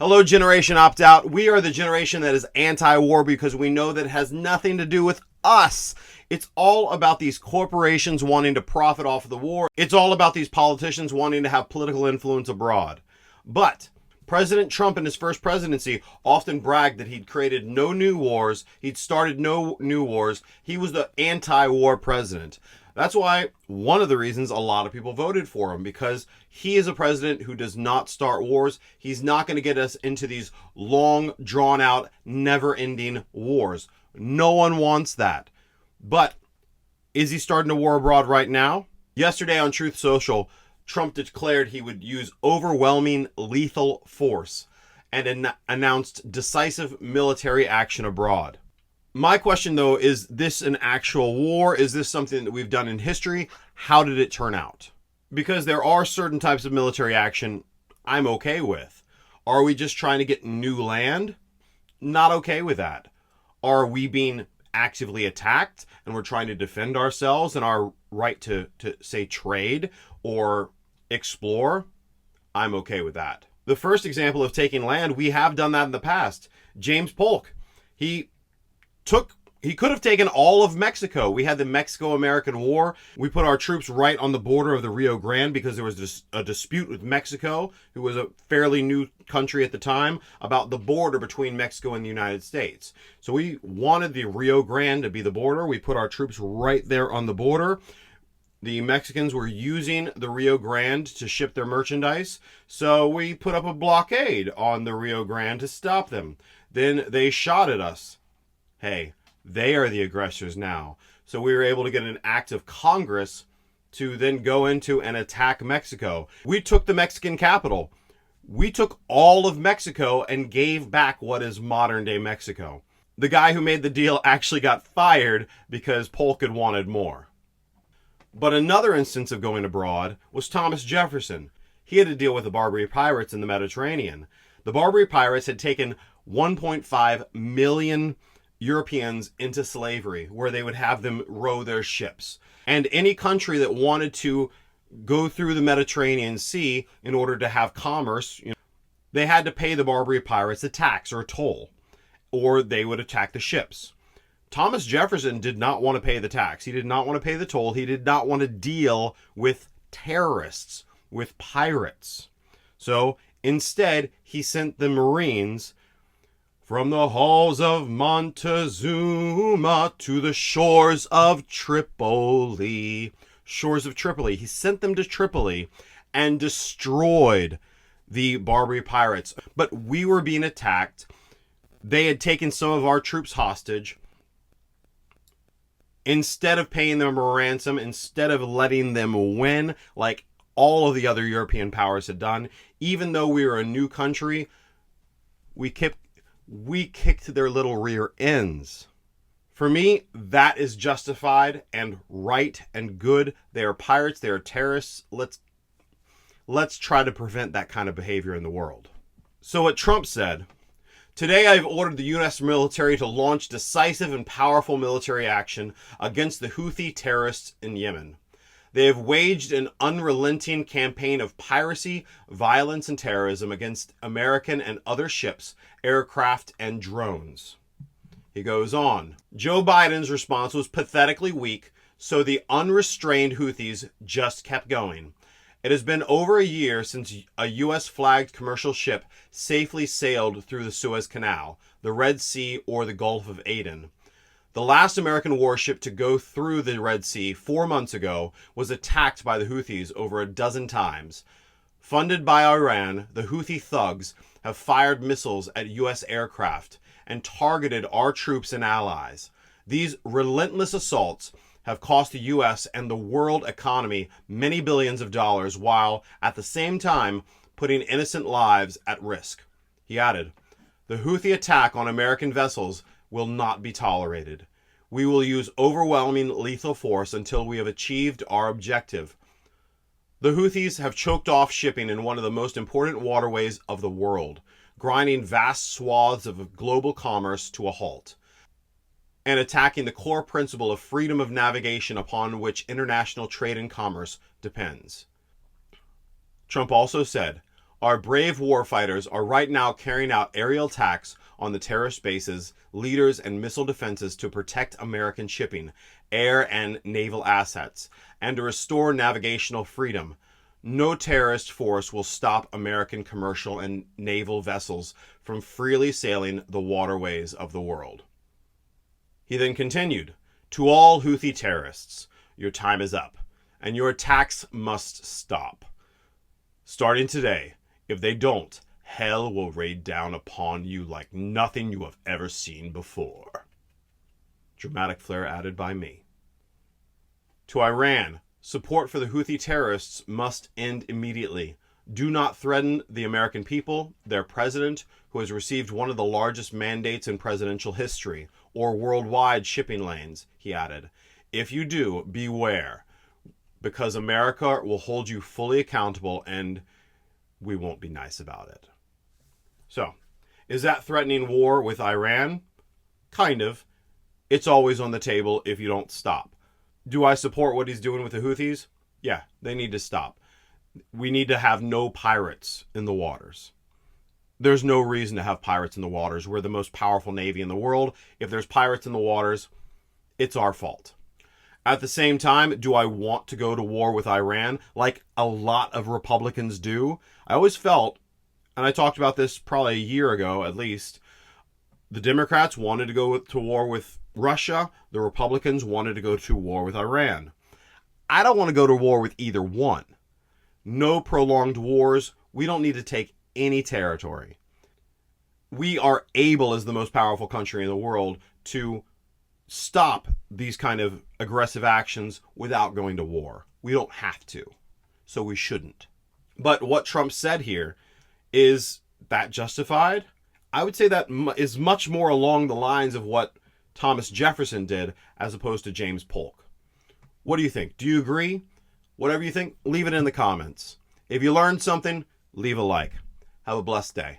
Hello, Generation Opt Out. We are the generation that is anti-war because we know that it has nothing to do with us. It's all about these corporations wanting to profit off of the war. It's all about these politicians wanting to have political influence abroad. But President Trump in his first presidency often bragged that he'd created no new wars, he'd started no new wars. He was the anti-war president. That's why one of the reasons a lot of people voted for him, because he is a president who does not start wars. He's not going to get us into these long, drawn-out, never-ending wars. No one wants that. But is he starting a war abroad right now? Yesterday on Truth Social, Trump declared he would use overwhelming lethal force and announced decisive military action abroad. My question, though, is this an actual war? Is this something that we've done in history? How did it turn out? Because there are certain types of military action I'm okay with. Are we just trying to get new land? Not okay with that. Are we being actively attacked and we're trying to defend ourselves and our right to say, trade or explore? I'm okay with that. The first example of taking land, we have done that in the past. James Polk, he could have taken all of Mexico. We had the Mexico-American War. We put our troops right on the border of the Rio Grande because there was a dispute with Mexico, who was a fairly new country at the time, about the border between Mexico and the United States. So we wanted the Rio Grande to be the border. We put our troops right there on the border. The Mexicans were using the Rio Grande to ship their merchandise, so we put up a blockade on the Rio Grande to stop them. Then they shot at us. Hey, they are the aggressors now. So we were able to get an act of Congress to then go into and attack Mexico. We took the Mexican capital. We took all of Mexico and gave back what is modern day Mexico. The guy who made the deal actually got fired because Polk had wanted more. But another instance of going abroad was Thomas Jefferson. He had to deal with the Barbary pirates in the Mediterranean. The Barbary pirates had taken 1.5 million Europeans into slavery, where they would have them row their ships. And any country that wanted to go through the Mediterranean Sea in order to have commerce, they had to pay the Barbary pirates a tax or a toll, or they would attack the ships. Thomas Jefferson did not want to pay the tax. He did not want to pay the toll. He did not want to deal with terrorists, with pirates. So instead, he sent the Marines from the halls of Montezuma to the shores of Tripoli. Shores of Tripoli. He sent them to Tripoli and destroyed the Barbary pirates. But we were being attacked. They had taken some of our troops hostage. Instead of paying them a ransom, instead of letting them win like all of the other European powers had done, even though we were a new country, we kicked their little rear ends. For me, that is justified and right and good. They are pirates. They are terrorists. Let's try to prevent that kind of behavior in the world. So what Trump said, today I've ordered the U.S. military to launch decisive and powerful military action against the Houthi terrorists in Yemen. They have waged an unrelenting campaign of piracy, violence, and terrorism against American and other ships, aircraft, and drones. He goes on. Joe Biden's response was pathetically weak, so the unrestrained Houthis just kept going. It has been over a year since a U.S.-flagged commercial ship safely sailed through the Suez Canal, the Red Sea, or the Gulf of Aden. The last American warship to go through the Red Sea 4 months ago was attacked by the Houthis over a dozen times. Funded by Iran, the Houthi thugs have fired missiles at U.S. aircraft and targeted our troops and allies. These relentless assaults have cost the U.S. and the world economy many billions of dollars, while at the same time putting innocent lives at risk. He added, "The Houthi attack on American vessels will not be tolerated. We will use overwhelming lethal force until we have achieved our objective." The Houthis have choked off shipping in one of the most important waterways of the world, grinding vast swaths of global commerce to a halt, and attacking the core principle of freedom of navigation upon which international trade and commerce depends. Trump also said, Our brave warfighters are right now carrying out aerial attacks on the terrorist bases, leaders, and missile defenses to protect American shipping, air, and naval assets, and to restore navigational freedom. No terrorist force will stop American commercial and naval vessels from freely sailing the waterways of the world. He then continued, "To all Houthi terrorists, your time is up, and your attacks must stop. Starting today, if they don't, hell will rain down upon you like nothing you have ever seen before." Dramatic flair added by me. To Iran, support for the Houthi terrorists must end immediately. Do not threaten the American people, their president, who has received one of the largest mandates in presidential history, or worldwide shipping lanes, he added. If you do, beware, because America will hold you fully accountable and we won't be nice about it. So, is that threatening war with Iran? Kind of. It's always on the table if you don't stop. Do I support what he's doing with the Houthis? Yeah, they need to stop. We need to have no pirates in the waters. There's no reason to have pirates in the waters. We're the most powerful navy in the world. If there's pirates in the waters, it's our fault. At the same time, do I want to go to war with Iran like a lot of Republicans do? I always felt, and I talked about this probably a year ago at least, the Democrats wanted to go to war with Russia. The Republicans wanted to go to war with Iran. I don't want to go to war with either one. No prolonged wars. We don't need to take any territory. We are able, as the most powerful country in the world, to stop these kind of aggressive actions without going to war. We don't have to, so we shouldn't. But what Trump said here, is that justified? I would say that is much more along the lines of what Thomas Jefferson did as opposed to James Polk. What do you think? Do you agree? Whatever you think, leave it in the comments. If you learned something, leave a like. Have a blessed day.